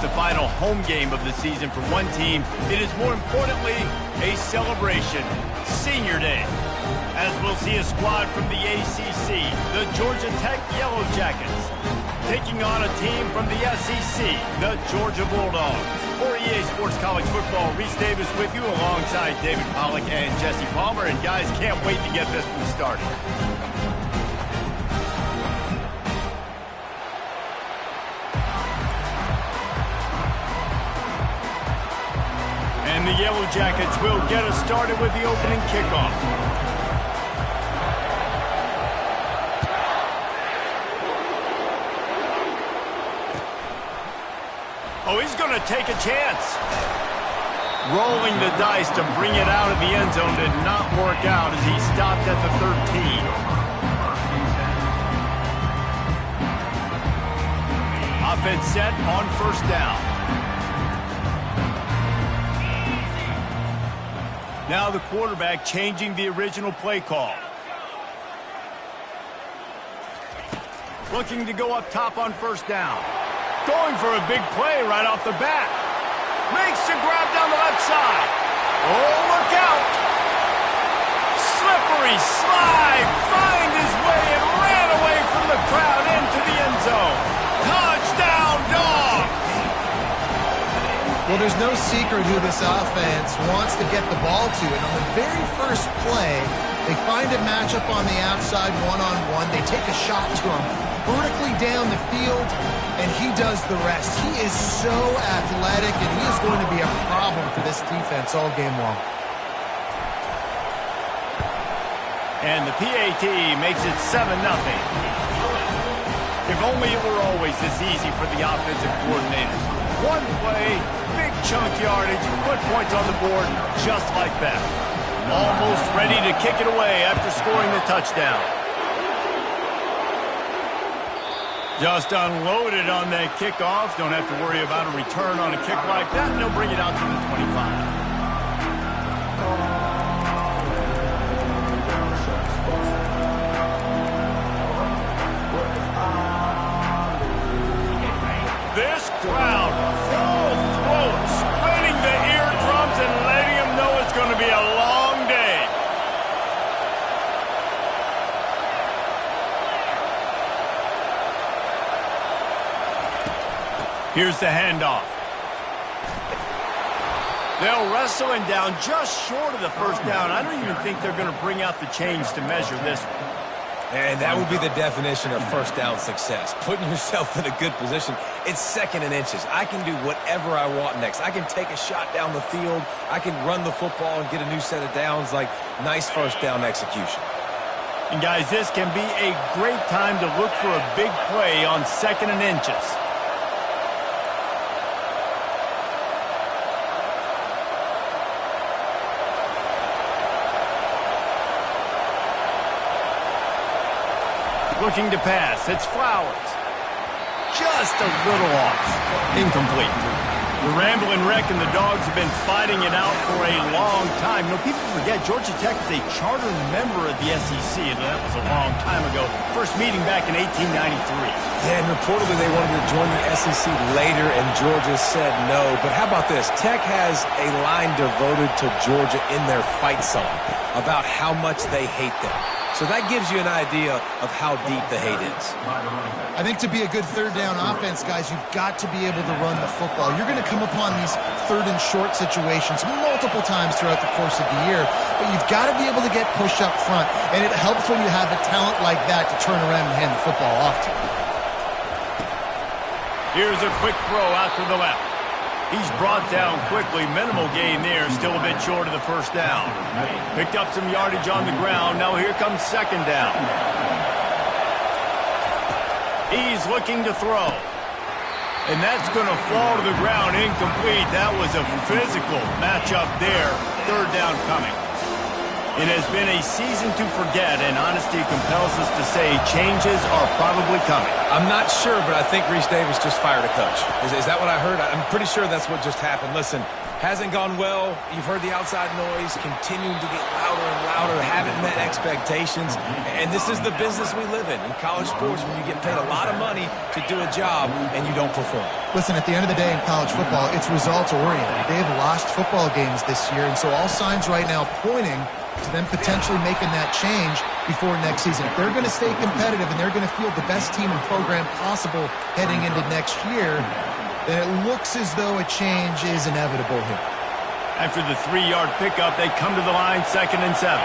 the final home game of the season for one team, it is more importantly a celebration, Senior Day. As we'll see a squad from the ACC, the Georgia Tech Yellow Jackets, taking on a team from the SEC, the Georgia Bulldogs. For EA Sports College Football, Reese Davis with you alongside David Pollack and Jesse Palmer. And guys, can't wait to get this one started. And the Yellow Jackets will get us started with the opening kickoff. Oh, he's going to take a chance. Rolling the dice to bring it out of the end zone did not work out as he stopped at the 13. Offense set on first down. Now the quarterback changing the original play call. Looking to go up top on first down. Going for a big play right off the bat. Makes the grab down the left side. Oh, look out. Slippery slide. Find his way and ran away from the crowd into the end zone. Touchdown, Dogs. Well, there's no secret who this offense wants to get the ball to. And on the very first play, they find a matchup on the outside one-on-one. They take a shot to him vertically down the field, and he does the rest. He is so athletic, and he is going to be a problem for this defense all game long. And the PAT makes it 7-0. If only it were always this easy for the offensive coordinators. One play, big chunk yardage, put points on the board just like that. Almost ready to kick it away after scoring the touchdown. Just unloaded on that kickoff. Don't have to worry about a return on a kick like that, and they'll bring it out to the 25. This crowd, full throat, splitting the eardrums and letting them know it's going to be a long day. Here's the handoff. They'll wrestle him down just short of the first down. I don't even think they're going to bring out the chains to measure this one. And that would be the definition of first down success. Putting yourself in a good position. It's 2nd and inches. I can do whatever I want next. I can take a shot down the field. I can run the football and get a new set of downs. Like, nice first down execution. And guys, this can be a great time to look for a big play on 2nd and inches. Looking to pass. It's Flowers. Just a little off. Incomplete. The rambling wreck and the Dogs have been fighting it out for a long time. You know, people forget Georgia Tech is a charter member of the SEC, and that was a long time ago. First meeting back in 1893. Yeah, and reportedly they wanted to join the SEC later, and Georgia said no. But how about this? Tech has a line devoted to Georgia in their fight song about how much they hate them. So that gives you an idea of how deep the hate is. I think to be a good third down offense, guys, you've got to be able to run the football. You're going to come upon these 3rd and short situations multiple times throughout the course of the year, but you've got to be able to get pushed up front, and it helps when you have a talent like that to turn around and hand the football off to. Here's a quick throw out to the left. He's brought down quickly. Minimal gain there. Still a bit short of the first down. Picked up some yardage on the ground. Now here comes 2nd down. He's looking to throw. And that's going to fall to the ground incomplete. That was a physical matchup there. 3rd down coming. It has been a season to forget, and honesty compels us to say changes are probably coming. I'm not sure, but I think Reese Davis just fired a coach. Is that what I heard? I'm pretty sure that's what just happened. Listen, Hasn't gone well. You've heard the outside noise continuing to get louder and louder. Haven't met expectations. And this is the business we live in college sports, when you get paid a lot of money to do a job and you don't perform. Listen, at the end of the day in college football, it's results-oriented. They have lost football games this year, and so all signs right now pointing to them potentially making that change before next season. If they're going to stay competitive and they're going to field the best team and program possible heading into next year, then it looks as though a change is inevitable here. After the 3-yard pickup, they come to the line, 2nd and 7.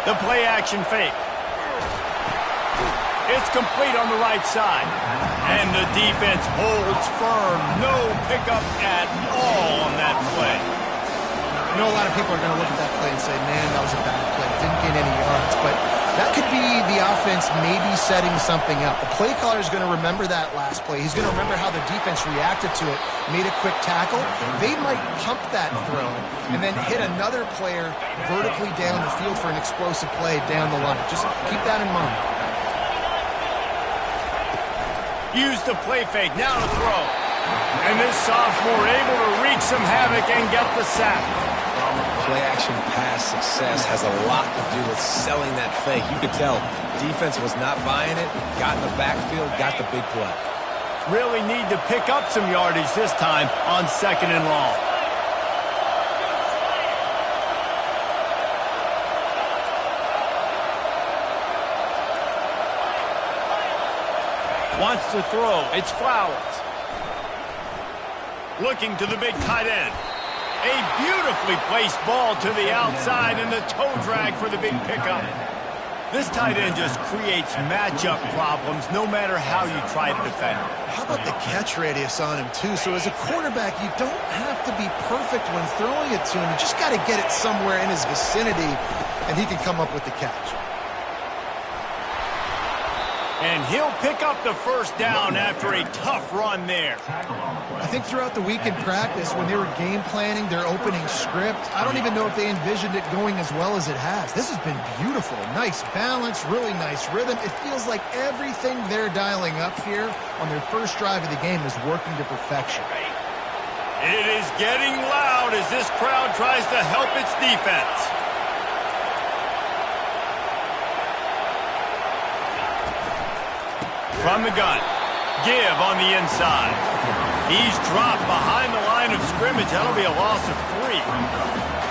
The play-action fake. It's complete on the right side. And the defense holds firm. No pickup at all on that play. I know a lot of people are going to look at that play and say, man, that was a bad play. Didn't get any yards. But that could be the offense maybe setting something up. The play caller is going to remember that last play. He's going to remember how the defense reacted to it, made a quick tackle. They might pump that throw and then hit another player vertically down the field for an explosive play down the line. Just keep that in mind. Use the play fake. Now to throw. And this sophomore able to wreak some havoc and get the sack. Play-action pass success has a lot to do with selling that fake. You could tell defense was not buying it, got in the backfield, got the big play. Really need to pick up some yardage this time on 2nd and long. Wants to throw. It's Flowers. Looking to the big tight end. A beautifully placed ball to the outside and the toe drag for the big pickup. This tight end just creates matchup problems no matter how you try to defend it. How about the catch radius on him, too? So as a quarterback, you don't have to be perfect when throwing it to him. You just got to get it somewhere in his vicinity, and he can come up with the catch. And he'll pick up the first down after a tough run there. I think throughout the week in practice, when they were game planning their opening script, I don't even know if they envisioned it going as well as it has. This has been beautiful. Nice balance, really nice rhythm. It feels like everything they're dialing up here on their first drive of the game is working to perfection. It is getting loud as this crowd tries to help its defense. From the gun, Give on the inside. He's dropped behind the line of scrimmage. That'll be a loss of 3.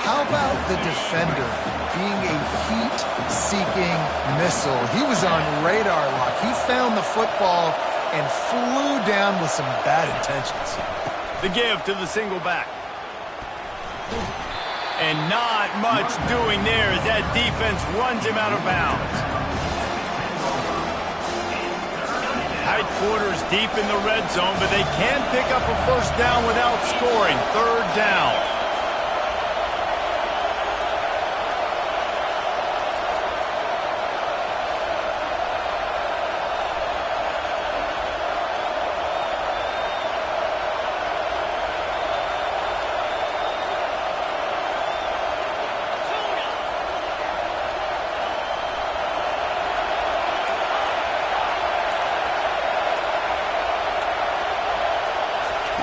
How about the defender being a heat-seeking missile? He was on radar lock. He found the football and flew down with some bad intentions. The give to the single back. And not much doing there as that defense runs him out of bounds. Tight quarters deep in the red zone, but they can pick up a first down without scoring. 3rd down.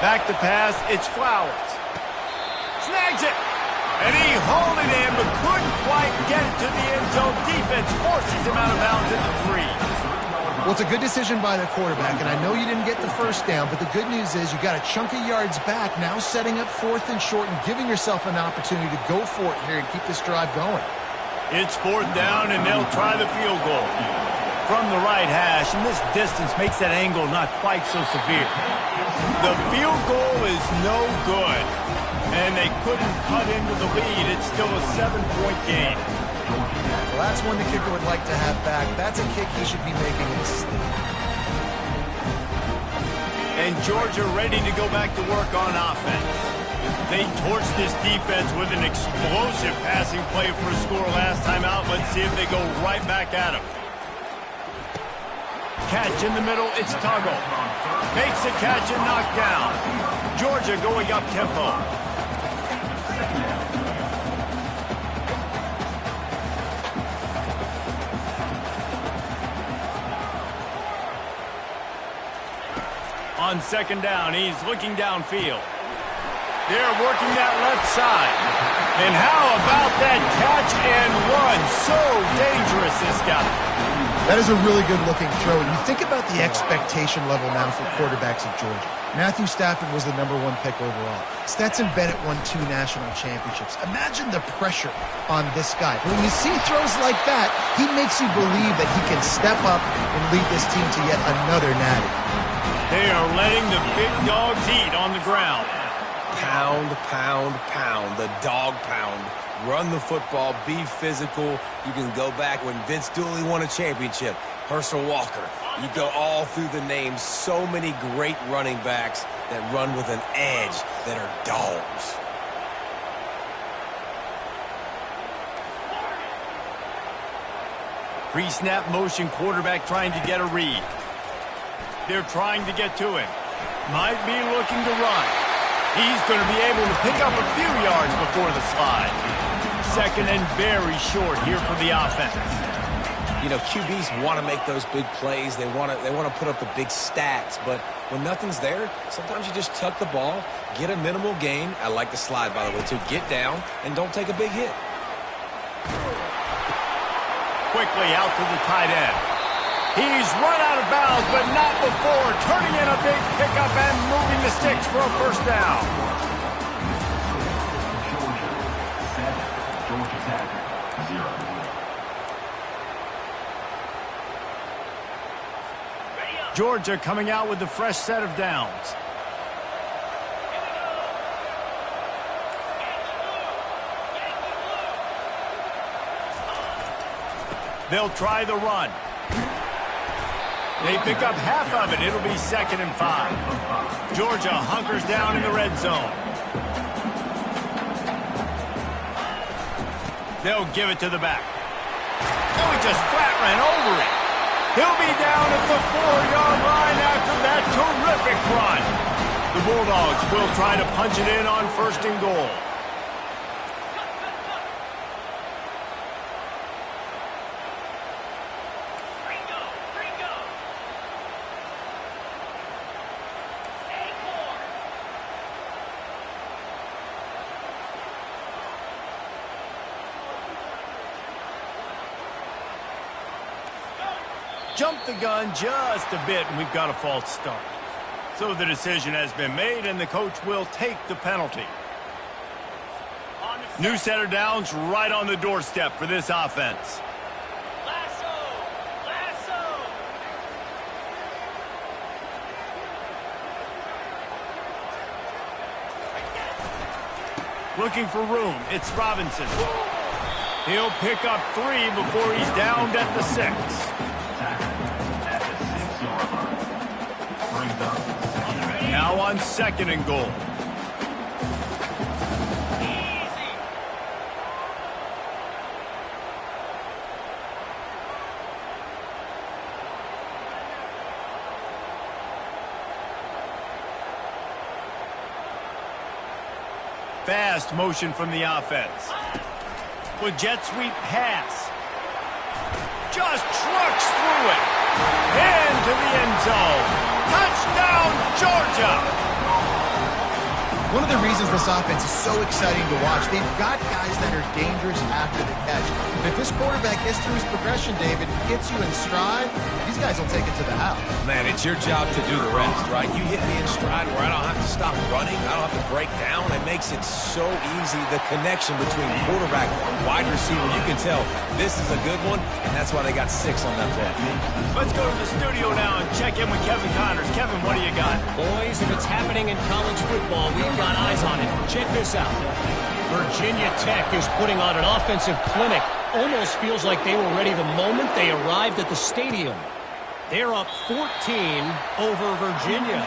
Back to pass, it's Flowers. Snags it! And he hauled it in, but couldn't quite get it to the end zone. Defense forces him out of bounds at the 3. Well, it's a good decision by the quarterback, and I know you didn't get the first down, but the good news is you got a chunk of yards back, now setting up 4th and short and giving yourself an opportunity to go for it here and keep this drive going. It's 4th down, and they'll try the field goal. From the right hash, and this distance makes that angle not quite so severe. The field goal is no good, and they couldn't cut into the lead. It's still a 7-point game. Well, that's one the kicker would like to have back. That's a kick he should be making in his sleep. And Georgia ready to go back to work on offense. They torched this defense with an explosive passing play for a score last time out. Let's see if they go right back at him. Catch in the middle, it's Tuggle. Makes the catch and knocked down. Georgia going up tempo. On 2nd down, he's looking downfield. They're working that left side. And how about that catch and run? So dangerous, this guy. That is a really good-looking throw. And you think about the expectation level now for quarterbacks at Georgia. Matthew Stafford was the #1 pick overall. Stetson Bennett won 2 national championships. Imagine the pressure on this guy. When you see throws like that, he makes you believe that he can step up and lead this team to yet another natty. They are letting the big dogs eat on the ground. Pound, pound, pound, the dog pound. Run the football, be physical. You can go back when Vince Dooley won a championship, Herschel Walker. You go all through the names. So many great running backs that run with an edge that are dogs. Pre-snap motion quarterback trying to get a read. They're trying to get to him. Might be looking to run. He's going to be able to pick up a few yards before the slide. Second and very short here for the offense. You know, QBs want to make those big plays. They want to put up the big stats. But when nothing's there, sometimes you just tuck the ball, get a minimal gain. I like the slide, by the way, too. Get down and don't take a big hit. Quickly out to the tight end. He's run out of bounds, but not before turning in a big pickup and moving the sticks for a first down. Georgia Tech, 0. Georgia coming out with a fresh set of downs. They'll try the run. They pick up half of it. It'll be 2nd and 5. Georgia hunkers down in the red zone. They'll give it to the back. Oh, he just flat ran over it. He'll be down at the 4-yard line after that terrific run. The Bulldogs will try to punch it in on 1st and goal. Jumped the gun just a bit, and we've got a false start. So the decision has been made, and the coach will take the penalty. New set of downs right on the doorstep for this offense. Looking for room. It's Robinson. He'll pick up 3 before he's downed at the 6. Now on 2nd and goal. Fast motion from the offense. With jet sweep pass. Just trucks through it. Into the end zone. Touchdown, Georgia! One of the reasons this offense is so exciting to watch, they've got guys that are dangerous after the catch. And if this quarterback gets through his progression, David, gets you in stride, these guys will take it to the house. Man, it's your job to do the rest, right? You hit me in stride where I don't have to stop running. I don't have to break down. It makes it so easy. The connection between quarterback and wide receiver, you can tell this is a good one, and that's why they got 6 on that play. Let's go to the studio now and check in with Kevin Connors. Kevin, what do you got? Boys, if it's happening in college football, we've got eyes on it. Check this out. Virginia Tech is putting on an offensive clinic. Almost feels like they were ready the moment they arrived at the stadium. They're up 14 over Virginia.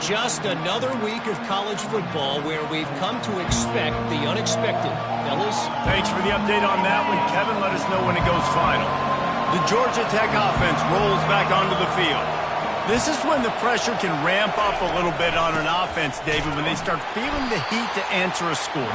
Just another week of college football where we've come to expect the unexpected. Fellas? Thanks for the update on that one, Kevin. Let us know when it goes final. The Georgia Tech offense rolls back onto the field. This is when the pressure can ramp up a little bit on an offense, David, when they start feeling the heat to answer a score.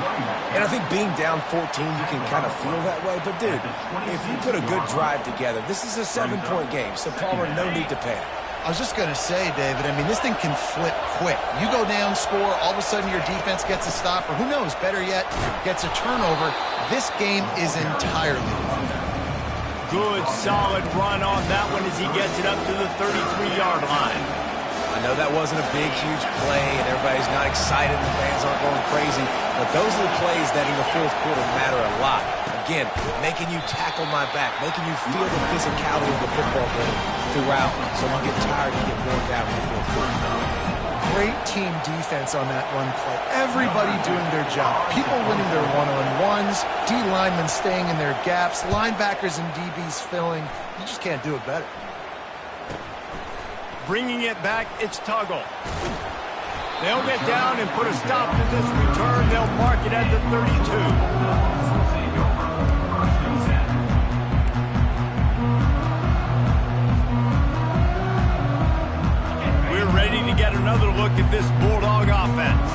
And I think being down 14, you can kind of feel that way. But, dude, if you put a good drive together, this is a 7-point game, so Palmer, no need to panic. I was just going to say, David, I mean, this thing can flip quick. You go down, score, all of a sudden your defense gets a stop, or who knows, better yet, gets a turnover. This game is entirely different. Good, solid run on that one as he gets it up to the 33-yard line. I know that wasn't a big, huge play, and everybody's not excited, and the fans aren't going crazy, but those are the plays that in the fourth quarter matter a lot. Again, making you tackle my back, making you feel the physicality of the football game throughout, so you get tired and get worn down in the fourth quarter. Great team defense on that run play. Everybody doing their job. People winning their one-on-ones, D linemen staying in their gaps, linebackers and DBs filling. You just can't do it better. Bringing it back, it's Tuggle. They'll get down and put a stop to this return. They'll mark it at the 32. Ready to get another look at this Bulldog offense.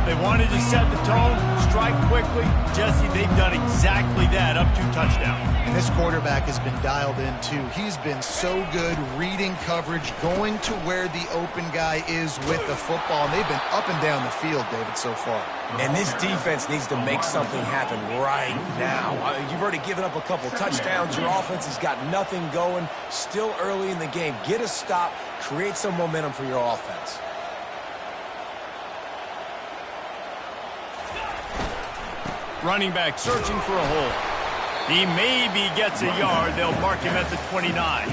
They wanted to set the tone, strike quickly. Jesse, they've done exactly that, up 2 touchdowns. And this quarterback has been dialed in, too. He's been so good reading coverage, going to where the open guy is with the football. And they've been up and down the field, David, so far. And this defense needs to make something happen right now. You've already given up a couple touchdowns. Your offense has got nothing going. Still early in the game. Get a stop. Create some momentum for your offense. Running back searching for a hole. He maybe gets a yard. They'll mark him at the 29.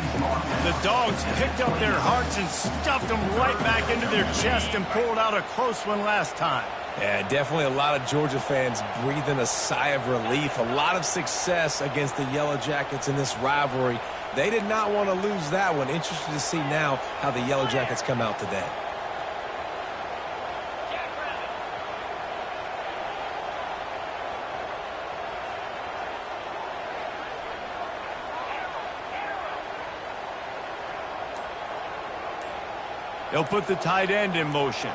The Dogs picked up their hearts and stuffed them right back into their chest and pulled out a close one last time. Yeah, definitely a lot of Georgia fans breathing a sigh of relief. A lot of success against the Yellow Jackets in this rivalry. They did not want to lose that one. Interested to see now how the Yellow Jackets come out today. They'll put the tight end in motion.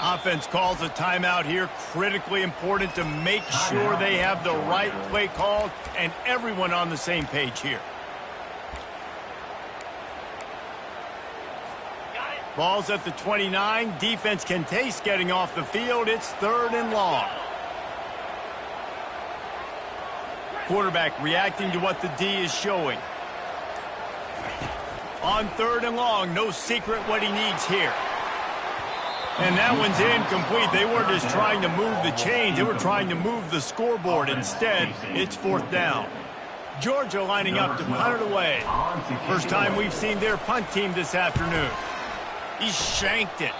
Offense calls a timeout here. Critically important to make sure they have the right play called and everyone on the same page here. Ball's at the 29. Defense can taste getting off the field. It's 3rd and long. Quarterback reacting to what the D is showing. On 3rd and long, no secret what he needs here. And that one's incomplete. They weren't just trying to move the chains. They were trying to move the scoreboard. Instead, it's 4th down. Georgia lining up to punt it away. First time we've seen their punt team this afternoon. He shanked it.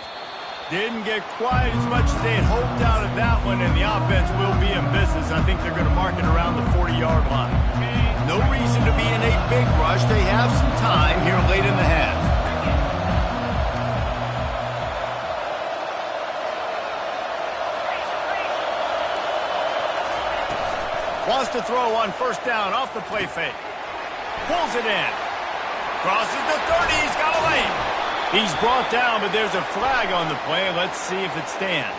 Didn't get quite as much as they had hoped out of that one, and the offense will be in business. I think they're going to mark it around the 40-yard line. No reason to be in a big rush. They have some time here late in the half. Wants to throw on 1st down off the play fake. Pulls it in. Crosses the 30. He's got a lane. He's brought down, but there's a flag on the play. Let's see if it stands.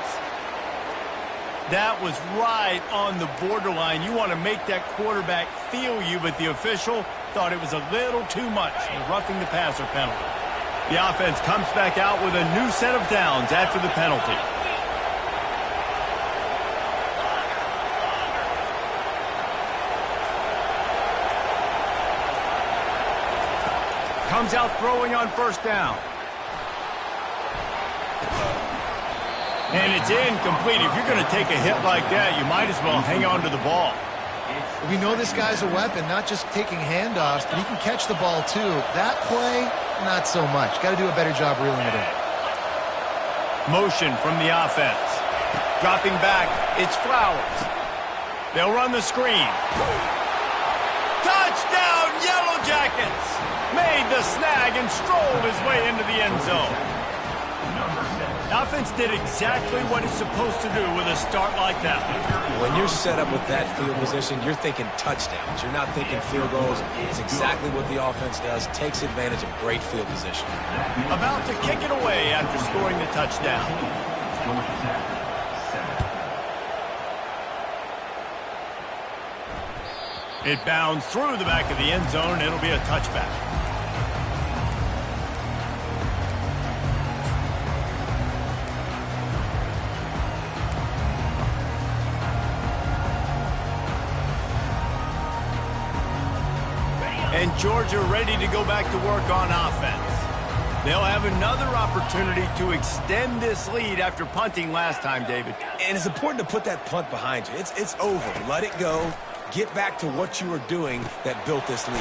That was right on the borderline. You want to make that quarterback feel you, but the official thought it was a little too much. The roughing the passer penalty. The offense comes back out with a new set of downs after the penalty. Comes out throwing on 1st down. And it's incomplete. If you're going to take a hit like that, you might as well hang on to the ball. We know this guy's a weapon, not just taking handoffs, but he can catch the ball too. That play, not so much. Got to do a better job reeling it in. Motion from the offense. Dropping back, it's Flowers. They'll run the screen. Touchdown, Yellow Jackets! Made the snag and strolled his way into the end zone. The offense did exactly what it's supposed to do with a start like that. When you're set up with that field position, you're thinking touchdowns. You're not thinking field goals. It's exactly what the offense does. Takes advantage of great field position. About to kick it away after scoring the touchdown. It bounds through the back of the end zone. It'll be a touchback. Georgia ready to go back to work on offense. They'll have another opportunity to extend this lead after punting last time, David. And it's important to put that punt behind you. It's over. Let it go. Get back to what you were doing that built this lead.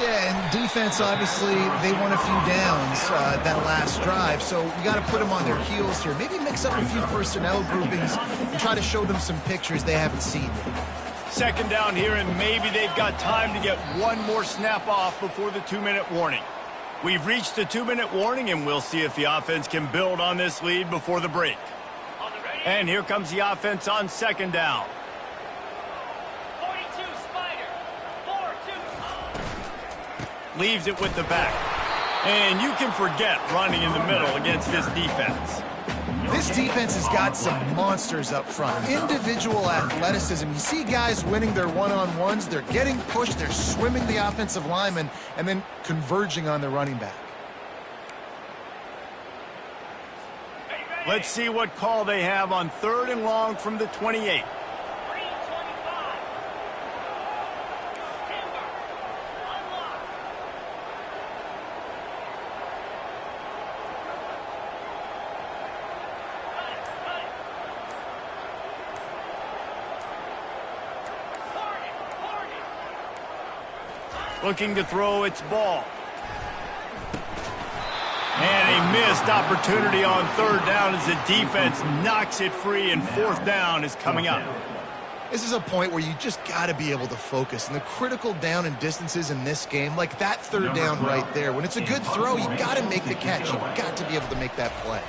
Yeah, and defense, obviously, they won a few downs that last drive, so we got to put them on their heels here. Maybe mix up a few personnel groupings and try to show them some pictures they haven't seen yet. Second down here, and maybe they've got time to get one more snap off before the 2-minute warning. We've reached the 2-minute warning, and we'll see if the offense can build on this lead before the break. And here comes the offense on second down. Leaves it with the back. And you can forget running in the middle against this defense. This defense has got some monsters up front. Individual athleticism. You see guys winning their one-on-ones. They're getting pushed. They're swimming the offensive lineman and then converging on the running back. Let's see what call they have on 3rd and long from the 28. Looking to throw its ball. And a missed opportunity on 3rd down as the defense knocks it free, and 4th down is coming up. This is a point where you just got to be able to focus. And the critical down and distances in this game, like that 3rd down right there, when it's a good throw, you got to make the catch. You've got to be able to make that play.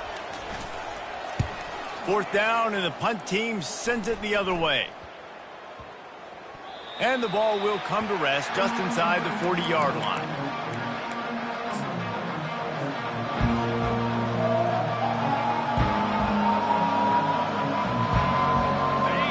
4th down, and the punt team sends it the other way. And the ball will come to rest just inside the 40-yard line.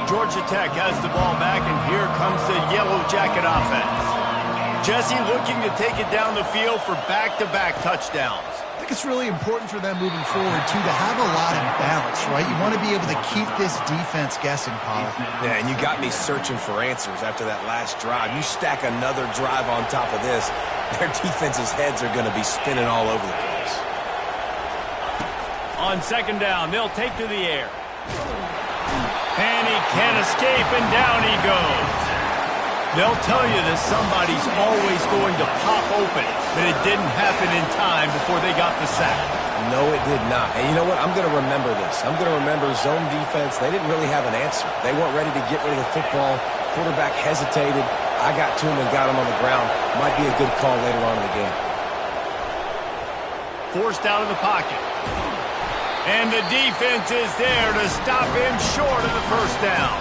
Georgia Tech has the ball back, and here comes the Yellow Jacket offense. Jesse looking to take it down the field for back-to-back touchdowns. I think it's really important for them moving forward, too, to have a lot of balance, right? You want to be able to keep this defense guessing, Paul. Yeah, and you got me searching for answers after that last drive. You stack another drive on top of this, their defense's heads are going to be spinning all over the place. On 2nd down, they'll take to the air. And he can't escape, and down he goes. They'll tell you that somebody's always going to pop open, but it didn't happen in time before they got the sack. No, it did not. And you know what? I'm going to remember this. I'm going to remember zone defense. They didn't really have an answer. They weren't ready to get rid of the football. Quarterback hesitated. I got to him and got him on the ground. Might be a good call later on in the game. Forced out of the pocket. And the defense is there to stop him short of the 1st down.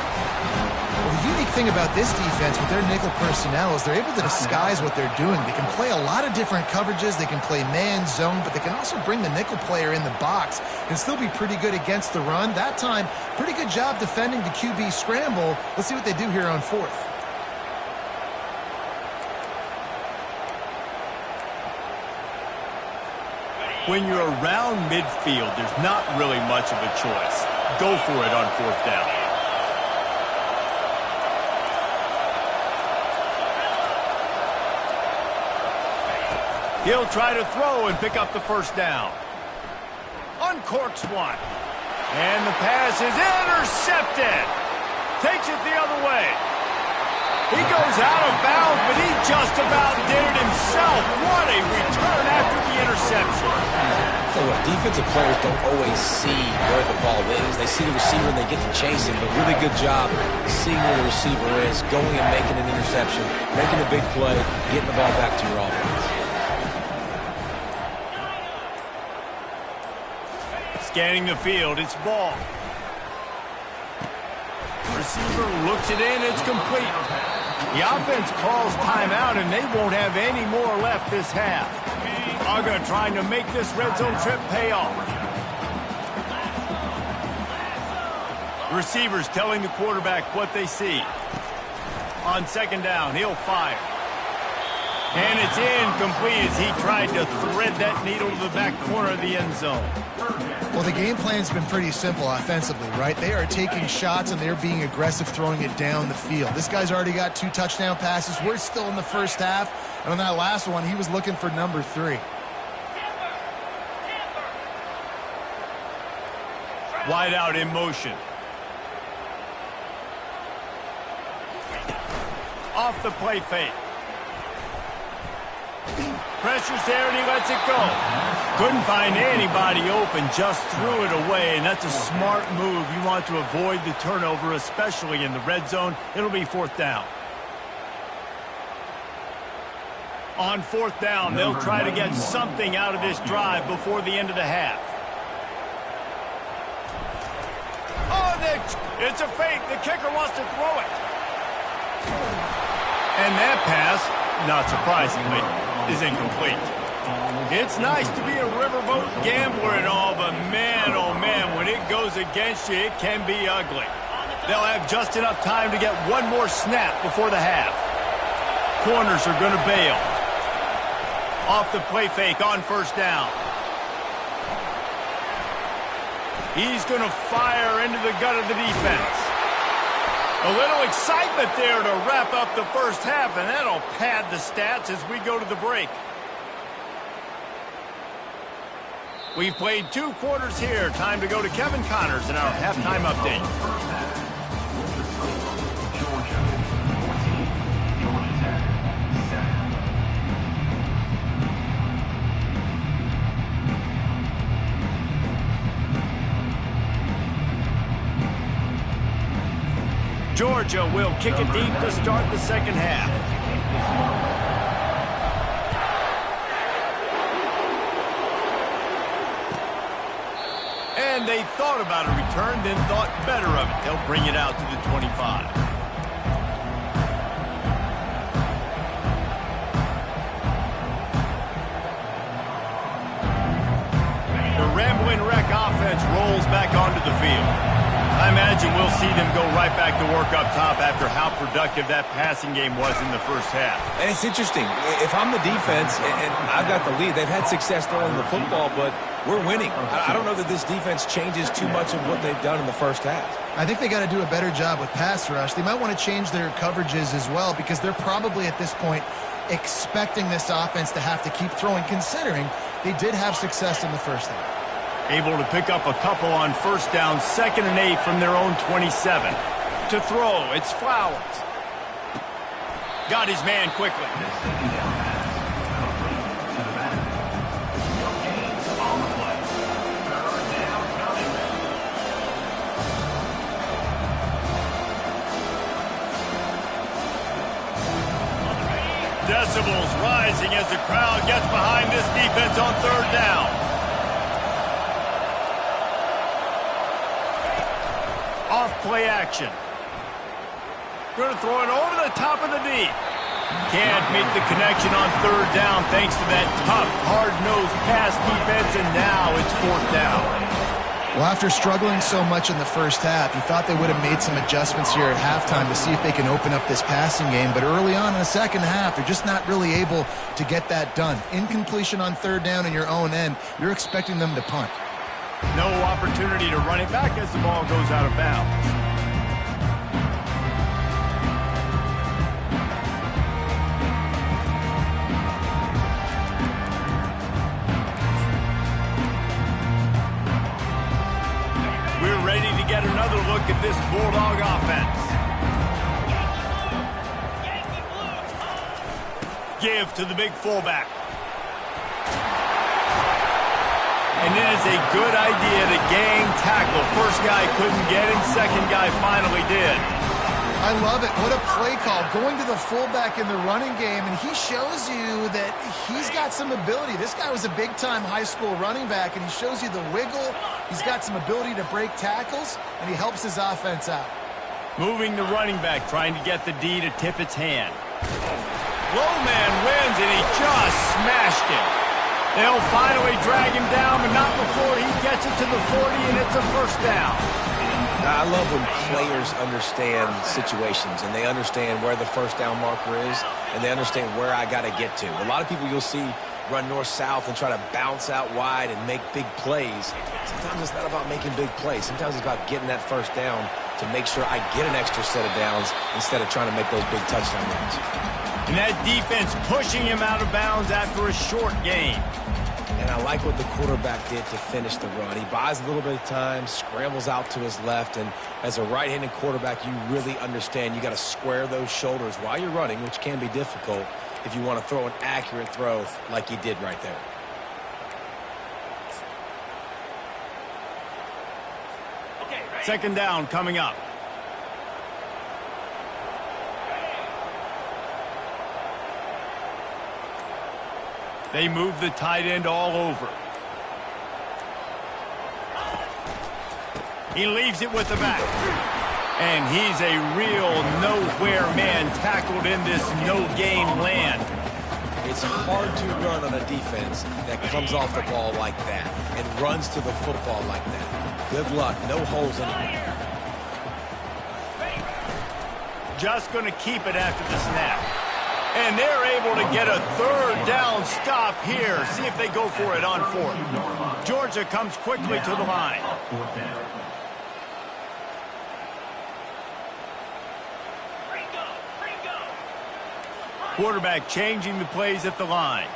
Well, the unique thing about this defense with their nickel personnel is they're able to disguise what they're doing. They can play a lot of different coverages. They can play man, zone, but they can also bring the nickel player in the box and still be pretty good against the run. That time, pretty good job defending the QB scramble. Let's see what they do here on 4th. When you're around midfield, there's not really much of a choice. Go for it on 4th down. He'll try to throw and pick up the 1st down. Uncorks one. And the pass is intercepted. Takes it the other way. He goes out of bounds, but he just about did it himself. What a return after the interception. So what, defensive players don't always see where the ball is. They see the receiver and they get to chase him, but really good job seeing where the receiver is, going and making an interception, making a big play, getting the ball back to your offense. Scanning the field, it's ball. Receiver looks it in, it's complete. The offense calls timeout, and they won't have any more left this half. Uga trying to make this red zone trip pay off. Receivers telling the quarterback what they see. On 2nd down, he'll fire. And it's incomplete as he tried to thread that needle to the back corner of the end zone. Well, the game plan's been pretty simple offensively, right? They are taking shots and they're being aggressive, throwing it down the field. This guy's already got 2 touchdown passes. We're still in the first half. And on that last one, he was looking for number 3. Wide out in motion. Off the play fake. Pressure's there and he lets it go. Couldn't find anybody open, just threw it away, and that's a smart move. You want to avoid the turnover, especially in the red zone. It'll be 4th down. On 4th down, they'll try to get something out of this drive before the end of the half. Oh, it's a fake. The kicker wants to throw it. And that pass, not surprisingly, is incomplete. It's nice to be a riverboat gambler and all, but man, oh man, when it goes against you, it can be ugly. They'll have just enough time to get one more snap before the half. Corners are going to bail. Off the play fake on 1st down. He's going to fire into the gut of the defense. A little excitement there to wrap up the first half, and that'll pad the stats as we go to the break. We've played 2 quarters here. Time to go to Kevin Connors in our halftime update. Georgia will kick it deep to start the second half. And they thought about a return, then thought better of it. They'll bring it out to the 25. The Rambling Wreck offense rolls back onto the field. I imagine we'll see them go right back to work up top after how productive that passing game was in the first half. And it's interesting. If I'm the defense and I've got the lead, they've had success throwing the football, but we're winning. I don't know that this defense changes too much of what they've done in the first half. I think they got to do a better job with pass rush. They might want to change their coverages as well because they're probably at this point expecting this offense to have to keep throwing, considering they did have success in the first half. Able to pick up a couple on 1st down, 2nd and 8 from their own 27. To throw, it's Flowers. Got his man quickly. Decibels rising as the crowd gets behind this defense on 3rd down. Off play action. Going to throw it over the top of the D. Can't make the connection on 3rd down thanks to that tough, hard-nosed pass defense, and now it's 4th down. Well, after struggling so much in the first half, you thought they would have made some adjustments here at halftime to see if they can open up this passing game. But early on in the second half, they're just not really able to get that done. Incompletion on 3rd down in your own end, you're expecting them to punt. No opportunity to run it back as the ball goes out of bounds. We're ready to get another look at this Bulldog offense. Give to the big fullback. And it is a good idea to gang tackle. First guy couldn't get him, second guy finally did. I love it. What a play call. Going to the fullback in the running game, and he shows you that he's got some ability. This guy was a big-time high school running back, and he shows you the wiggle. He's got some ability to break tackles, and he helps his offense out. Moving the running back, trying to get the D to tip its hand. Low man wins, and he just smashed him. They'll finally drag him down, but not before he gets it to the 40, and it's a 1st down. I love when players understand situations, and they understand where the 1st down marker is, and they understand where I got to get to. A lot of people you'll see run north-south and try to bounce out wide and make big plays. Sometimes it's not about making big plays. Sometimes it's about getting that first down to make sure I get an extra set of downs instead of trying to make those big touchdown runs. And that defense pushing him out of bounds after a short gain. And I like what the quarterback did to finish the run. He buys a little bit of time, scrambles out to his left, and as a right-handed quarterback, you really understand you got to square those shoulders while you're running, which can be difficult if you want to throw an accurate throw like he did right there. Second down coming up. They move the tight end all over. He leaves it with the back. And he's a real nowhere man tackled in this no-gain land. It's hard to run on a defense that comes off the ball like that and runs to the football like that. Good luck. No holes in it. Just going to keep it after the snap. And they're able to get a third down stop here. See if they go for it on fourth. Georgia comes quickly to the line. Quarterback changing the plays at the line.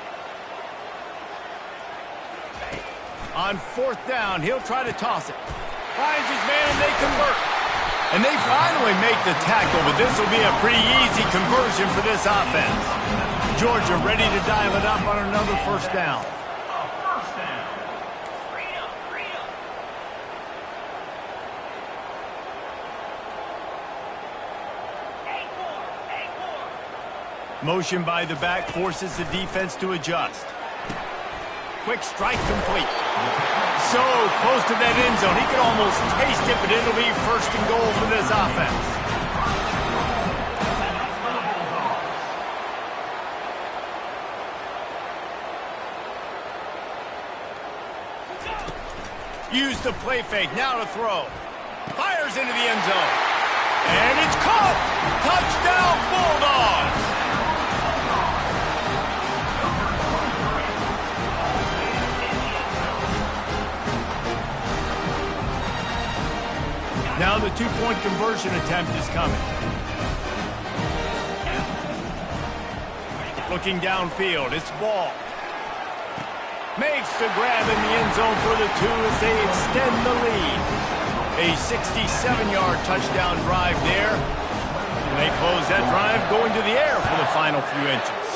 On fourth down, he'll try to toss it. Finds his man and they convert. And they finally make the tackle, but this will be a pretty easy conversion for this offense. Georgia ready to dial it up on another first down. Motion by the back forces the defense to adjust. Quick strike complete. So close to that end zone. He could almost taste it, but it'll be first and goal for this offense. Use the play fake. Now to throw. Fires into the end zone. And it's caught. Touchdown, Bulldogs. Now the two-point conversion attempt is coming. Looking downfield, it's ball. Makes the grab in the end zone for the two as they extend the lead. A 67-yard touchdown drive there. And they close that drive going to the air for the final few inches.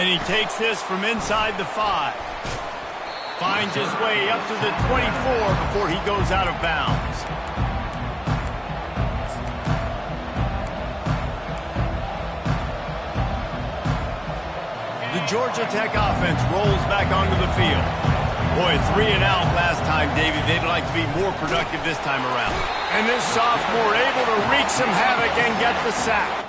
And he takes this from inside the 5. Finds his way up to the 24 before he goes out of bounds. The Georgia Tech offense rolls back onto the field. Boy, 3 and out last time, Davey. They'd like to be more productive this time around. And this sophomore able to wreak some havoc and get the sack.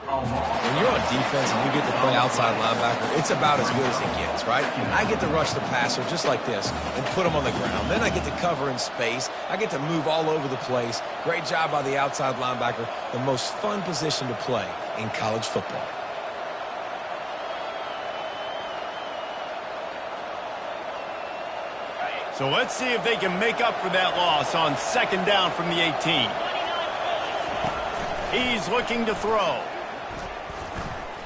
When you're on defense and you get to play outside linebacker, it's about as good as it gets, right? I get to rush the passer just like this and put him on the ground. Then I get to cover in space. I get to move all over the place. Great job by the outside linebacker. The most fun position to play in college football. So let's see if they can make up for that loss on second down from the 18. He's looking to throw.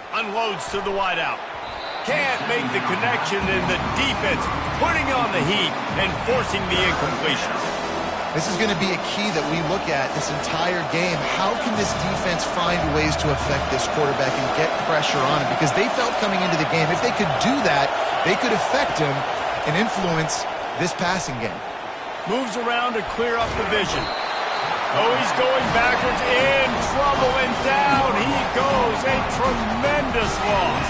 Unloads to the wideout. Can't make the connection, and the defense putting on the heat and forcing the incompletion. This is going to be a key that we look at this entire game. How can this defense find ways to affect this quarterback and get pressure on him? Because they felt coming into the game, if they could do that, they could affect him and influence this passing game. Moves around to clear up the vision. Oh, he's going backwards, in trouble, and down he goes. A tremendous loss.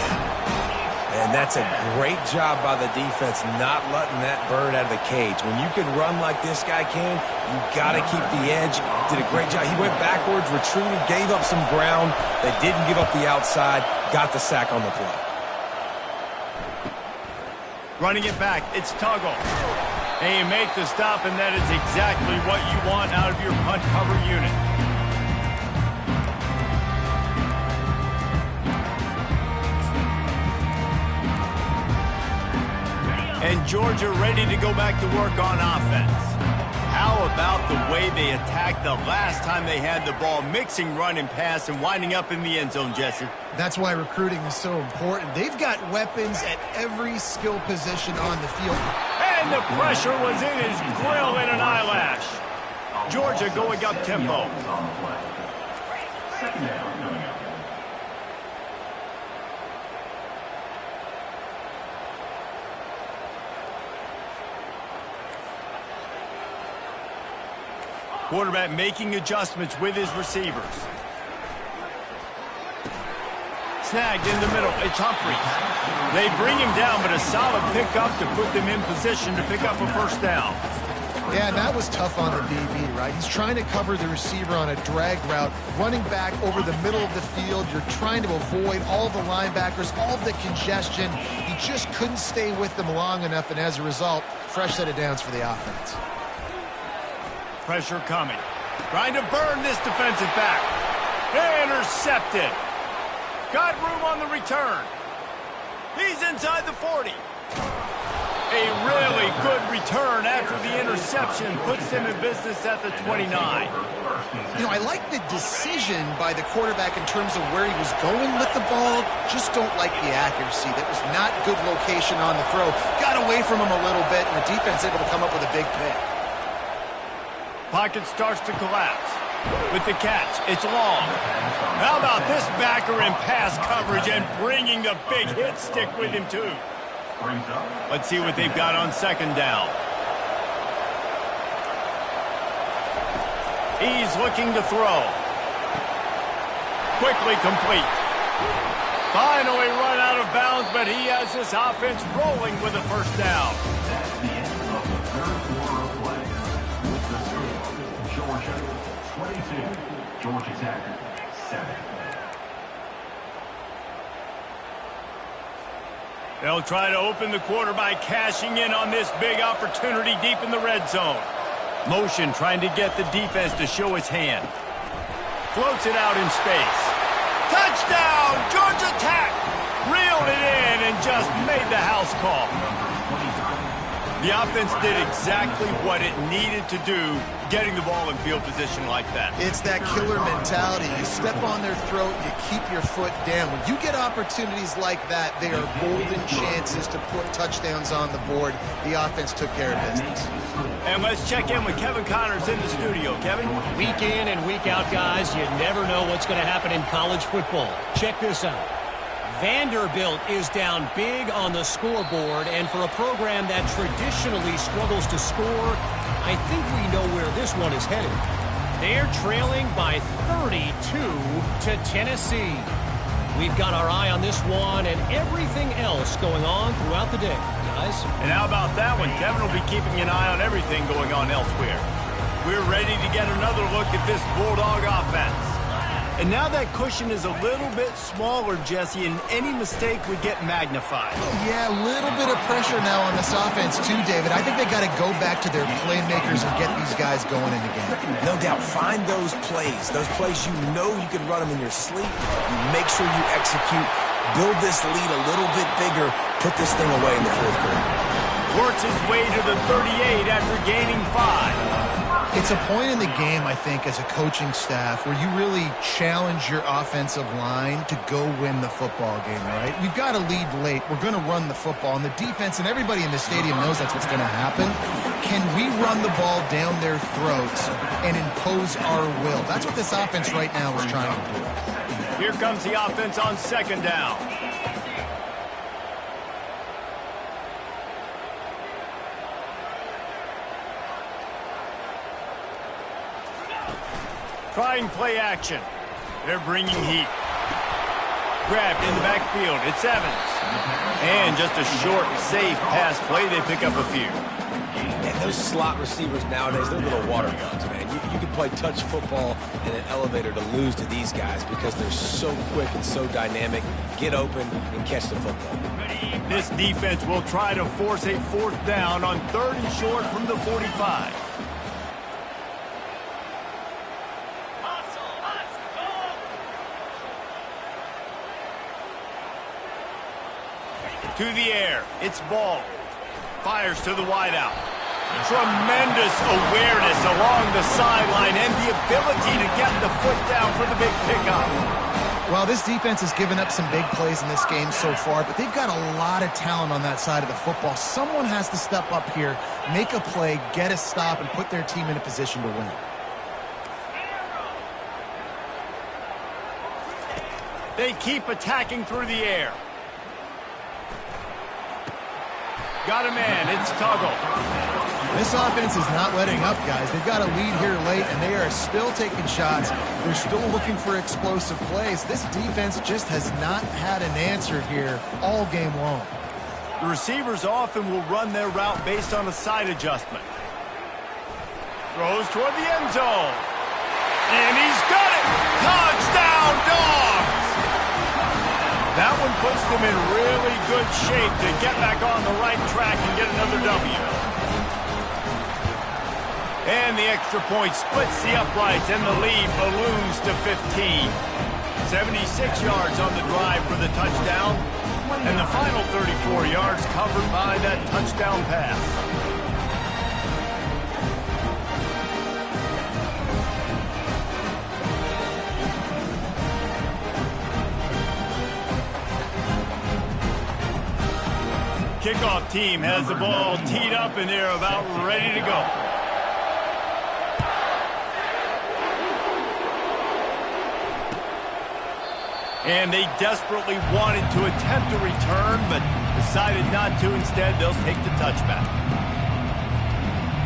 And that's a great job by the defense not letting that bird out of the cage. When you can run like this guy can, you got to keep the edge. Did a great job. He went backwards, retreated, gave up some ground. They didn't give up the outside, got the sack on the play. Running it back, it's Tuggle. And you make the stop, and that is exactly what you want out of your punt cover unit. And Georgia ready to go back to work on offense. How about the way they attacked the last time they had the ball, mixing run and pass and winding up in the end zone, Jesse? That's why recruiting is so important. They've got weapons at every skill position on the field. And the pressure was in his grill in an eyelash. Georgia going up tempo. Quarterback making adjustments with his receivers. Snagged in the middle. It's Humphries. They bring him down, but a solid pickup to put them in position to pick up a first down. Yeah, and that was tough on the DB, right? He's trying to cover the receiver on a drag route, running back over the middle of the field. You're trying to avoid all the linebackers, all the congestion. He just couldn't stay with them long enough, and as a result, fresh set of downs for the offense. Pressure coming. Trying to burn this defensive back. Intercepted. Got room on the return. He's inside the 40. A really good return after the interception puts them in business at the 29. You know, I like the decision by the quarterback in terms of where he was going with the ball. Just don't like the accuracy. That was not good location on the throw. Got away from him a little bit, and the defense able to come up with a big pick. Pocket starts to collapse. With the catch, it's long. How about this backer in pass coverage and bringing the big hit stick with him, too? Let's see what they've got on second down. He's looking to throw. Quickly complete. Finally run out of bounds, but he has this offense rolling with a first down. That's the end of the third quarter of play. With the score, Georgia 22, Georgia Tech 7. They'll try to open the quarter by cashing in on this big opportunity deep in the red zone. Motion trying to get the defense to show his hand. Floats it out in space. Touchdown, Georgia Tech! Reeled it in and just made the house call. The offense did exactly what it needed to do, getting the ball in field position like that. It's that killer mentality. You step on their throat, you keep your foot down. When you get opportunities like that, they are golden chances to put touchdowns on the board. The offense took care of business. And let's check in with Kevin Connors in the studio. Kevin? Week in and week out, guys, you never know what's going to happen in college football. Check this out. Vanderbilt is down big on the scoreboard, and for a program that traditionally struggles to score, I think we know where this one is headed. They're trailing by 32 to Tennessee. We've got our eye on this one and everything else going on throughout the day, guys. And how about that one? Kevin will be keeping an eye on everything going on elsewhere. We're ready to get another look at this Bulldog offense. And now that cushion is a little bit smaller, Jesse, and any mistake would get magnified. Yeah, a little bit of pressure now on this offense too, David. I think they got to go back to their playmakers and get these guys going in the game. No doubt. Find those plays you know you can run them in your sleep. You make sure you execute. Build this lead a little bit bigger. Put this thing away in the fourth quarter. Works his way to the 38 after gaining 5. It's a point in the game, I think, as a coaching staff where you really challenge your offensive line to go win the football game, right? We've got to lead late. We're going to run the football. And the defense and everybody in the stadium knows that's what's going to happen. Can we run the ball down their throats and impose our will? That's what this offense right now is trying to do. Here comes the offense on second down. Trying play action. They're bringing heat. grabbed in the backfield. It's Evans. And just a short, safe pass play. They pick up a few. And those slot receivers nowadays, they're little water guns, man. You can play touch football in an elevator to lose to these guys because they're so quick and so dynamic. Get open and catch the football. This defense will try to force a 4th down on 3rd and short from the 45. To the air. It's Ball. Fires to the wideout. Tremendous awareness along the sideline and the ability to get the foot down for the big pickup. Well, this defense has given up some big plays in this game so far, but they've got a lot of talent on that side of the football. Someone has to step up here, make a play, get a stop, and put their team in a position to win. They keep attacking through the air. Got a man. It's Tuggle. This offense is not letting up, guys. They've got a lead here late, and they are still taking shots. They're still looking for explosive plays. This defense just has not had an answer here all game long. The receivers often will run their route based on a side adjustment. Throws toward the end zone. And he's got it! Touchdown, Dogs! That one puts them in really good shape to get back on the right track and get another W. And the extra point splits the uprights, and the lead balloons to 15. 76 yards on the drive for the touchdown, and the final 34 yards covered by that touchdown pass. Kickoff team has the ball teed up, and they're about ready to go. And they desperately wanted to attempt a return, but decided not to. Instead, they'll take the touchback.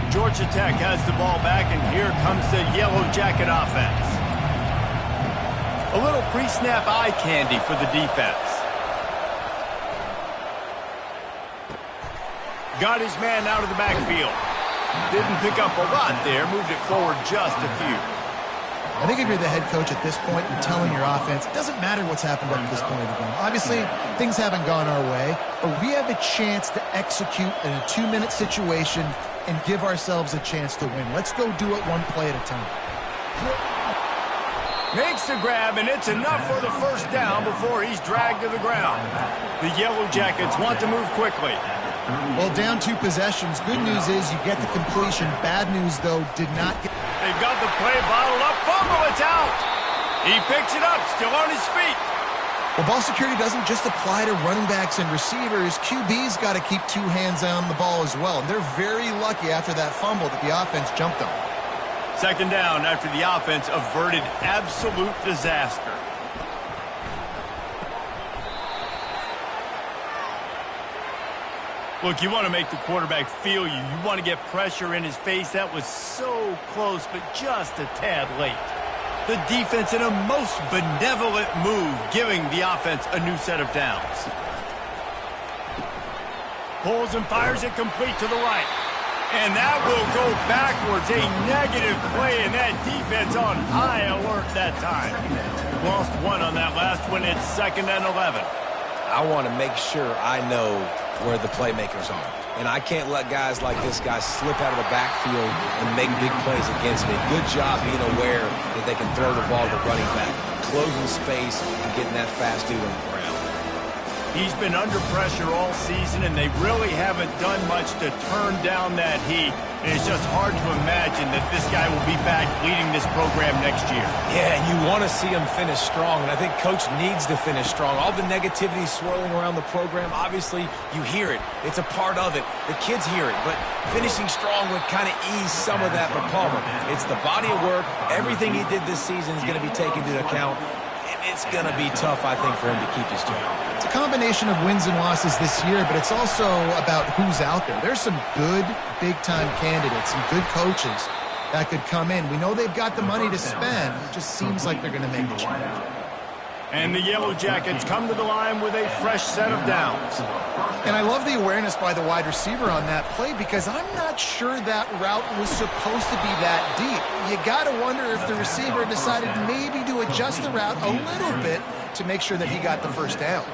Georgia Tech has the ball back, and here comes the Yellow Jacket offense. A little pre-snap eye candy for the defense. Got his man out of the backfield. Didn't pick up a lot there. Moved it forward just a few. I think if you're the head coach at this point, you're telling your offense, it doesn't matter what's happened up to this point of the game. Obviously, things haven't gone our way, but we have a chance to execute in a 2-minute situation and give ourselves a chance to win. Let's go do it one play at a time. Makes the grab, and it's enough for the first down before he's dragged to the ground. The Yellow Jackets want to move quickly. Well, down 2 possessions. Good news is you get the completion. Bad news, though, did not get... They've got the play bottled up. Fumble, it's out. He picks it up, still on his feet. Well, ball security doesn't just apply to running backs and receivers. QB's got to keep 2 hands on the ball as well. And they're very lucky after that fumble that the offense jumped on. Second down after the offense averted absolute disaster. Look, you want to make the quarterback feel you. You want to get pressure in his face. That was so close, but just a tad late. The defense in a most benevolent move, giving the offense a new set of downs. Pulls and fires it complete to the right. And that will go backwards. A negative play, and that defense on high alert that time. Lost 1 on that last one. It's 2nd and 11. I want to make sure I know where the playmakers are. And I can't let guys like this guy slip out of the backfield and make big plays against me. Good job being aware that they can throw the ball to running back, closing space and getting that fast dude on the ground. He's been under pressure all season, and they really haven't done much to turn down that heat. And it's just hard to imagine that this guy will be back leading this program next year. Yeah, and you want to see him finish strong, and I think Coach needs to finish strong. All the negativity swirling around the program, obviously, you hear it. It's a part of it. The kids hear it, but finishing strong would kind of ease some of that for Palmer. It's the body of work. Everything he did this season is going to be taken into account. It's going to be tough, I think, for him to keep his job. It's a combination of wins and losses this year, but it's also about who's out there. There's some good big-time candidates, some good coaches that could come in. We know they've got the money to spend. It just seems like they're going to make the change. And the Yellow Jackets come to the line with a fresh set of downs. And I love the awareness by the wide receiver on that play because I'm not sure that route was supposed to be that deep. You got to wonder if the receiver decided maybe to adjust the route a little bit to make sure that he got the first down.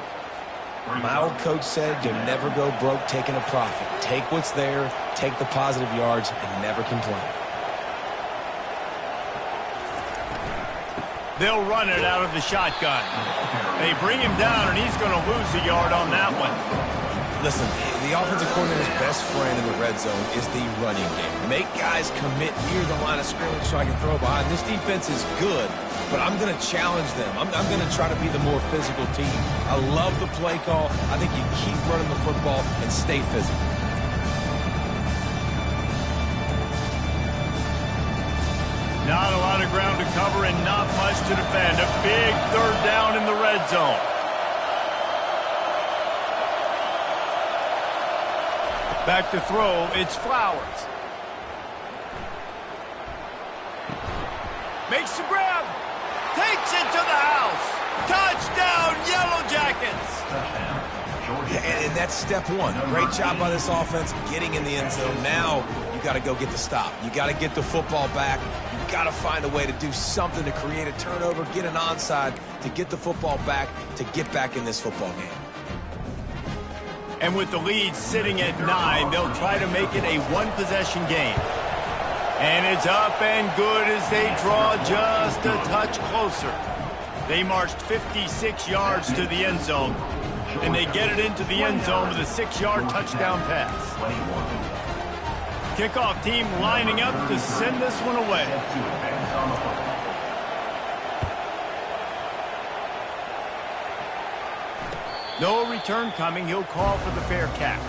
My old coach said you'll never go broke taking a profit. Take what's there, take the positive yards, and never complain. They'll run it out of the shotgun. They bring him down, and he's going to lose a yard on that one. Listen, the offensive coordinator's best friend in the red zone is the running game. Make guys commit near the line of scrimmage so I can throw behind. This defense is good, but I'm going to challenge them. I'm going to try to be the more physical team. I love the play call. I think you keep running the football and stay physical. Not a lot of ground to cover and not much to defend. A big third down in the red zone. Back to throw, it's Flowers. Makes the grab. Takes it to the house. Touchdown, Yellow Jackets. And that's step one. Great job by this offense getting in the end zone. Now you got to go get the stop. You got to get the football back. You got to find a way to do something to create a turnover, get an onside, to get the football back, to get back in this football game. And with the lead sitting at 9, they'll try to make it a one-possession game. And it's up and good as they draw just a touch closer. They marched 56 yards to the end zone, and they get it into the end zone with a 6-yard touchdown pass. Kickoff team lining up to send this one away. No return coming. He'll call for the fair catch.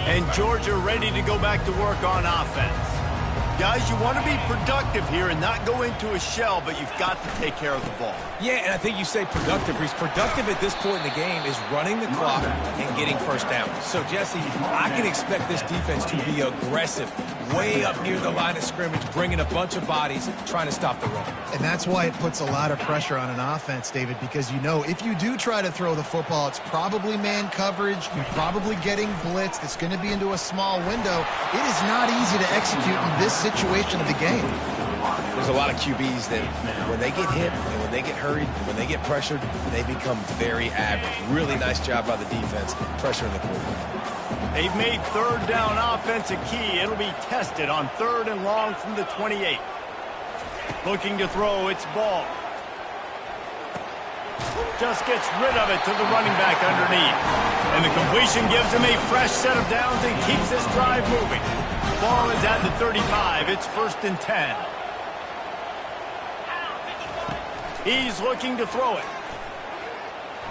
And Georgia ready to go back to work on offense. Guys, you want to be productive here and not go into a shell, but you've got to take care of the ball. Yeah, and I think you say productive. He's productive at this point in the game is running the clock and getting first down. So, Jesse, I can expect this defense to be aggressive, way up near the line of scrimmage, bringing a bunch of bodies, trying to stop the run. And that's why it puts a lot of pressure on an offense, David, because you know if you do try to throw the football, it's probably man coverage. You're probably getting blitzed. It's going to be into a small window. It is not easy to execute in this situation of the game. There's a lot of QBs that when they get hit and when they get hurried and when they get pressured, they become very average. Really nice job by the defense, pressuring the quarterback. They've made third down offense a key. It'll be tested on 3rd and long from the 28. Looking to throw, it's Ball. Just gets rid of it to the running back underneath. And the completion gives him a fresh set of downs and keeps this drive moving. Ball is at the 35. It's 1st and 10. He's looking to throw it.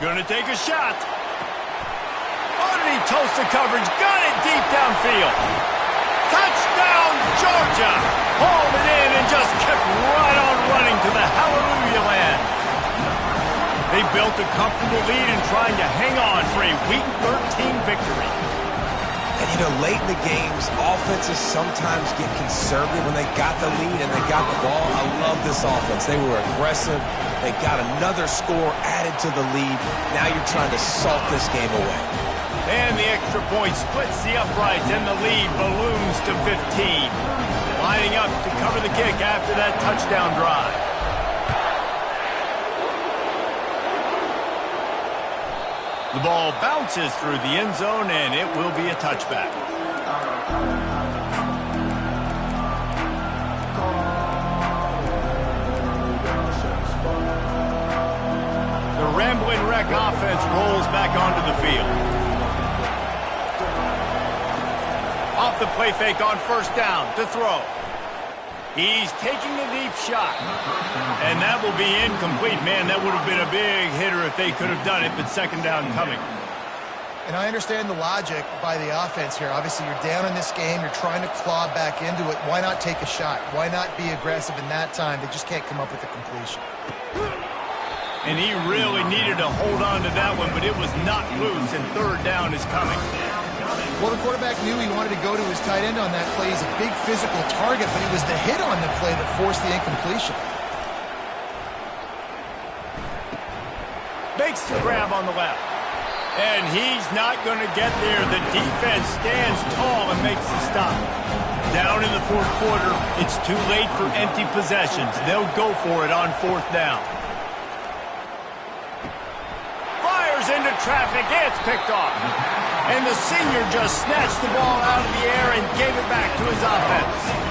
Gonna take a shot. Oh, did he toast the coverage? Got it deep downfield. Touchdown, Georgia! Hauled it in and just kept right on running to the hallelujah land. They built a comfortable lead and trying to hang on for a Week 13 victory. And, you know, late in the games, offenses sometimes get conservative when they got the lead and they got the ball. I love this offense. They were aggressive. They got another score added to the lead. Now you're trying to salt this game away. And the extra point splits the uprights, and the lead balloons to 15. Lining up to cover the kick after that touchdown drive. The ball bounces through the end zone, and it will be a touchback. The Ramblin' Wreck offense rolls back onto the field. Off the play fake on 1st down to throw. He's taking a deep shot. And that will be incomplete. Man, that would have been a big hitter if they could have done it, but 2nd down coming. And I understand the logic by the offense here. Obviously, you're down in this game. You're trying to claw back into it. Why not take a shot? Why not be aggressive in that time? They just can't come up with a completion. And he really needed to hold on to that one, but it was not loose, and third down is coming. Well, the quarterback knew he wanted to go to his tight end on that play. He's a big physical target, but it was the hit on the play that forced the incompletion. Makes the grab on the left. And he's not going to get there. The defense stands tall and makes the stop. Down in the fourth quarter, it's too late for empty possessions. They'll go for it on fourth down. Fires into traffic. It's picked off. And the senior just snatched the ball out of the air and gave it back to his offense.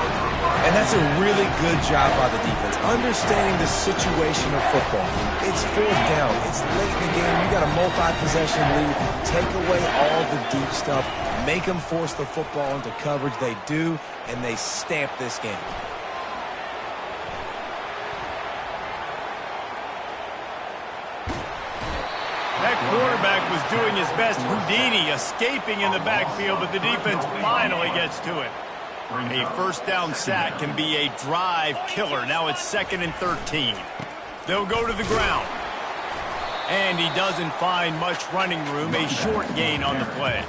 And that's a really good job by the defense, understanding the situation of football. It's fourth down. It's late in the game. You got a multi-possession lead. Take away all the deep stuff. Make them force the football into coverage. They do, and they stamp this game. That quarterback was doing his best. Houdini escaping in the backfield, but the defense finally gets to it. A first down sack can be a drive killer. Now it's 2nd and 13. They'll go to the ground. And he doesn't find much running room. A short gain on the play.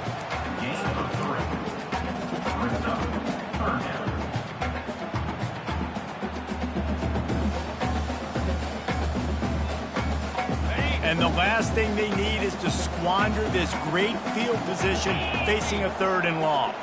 And the last thing they need is to squander this great field position facing a 3rd and long.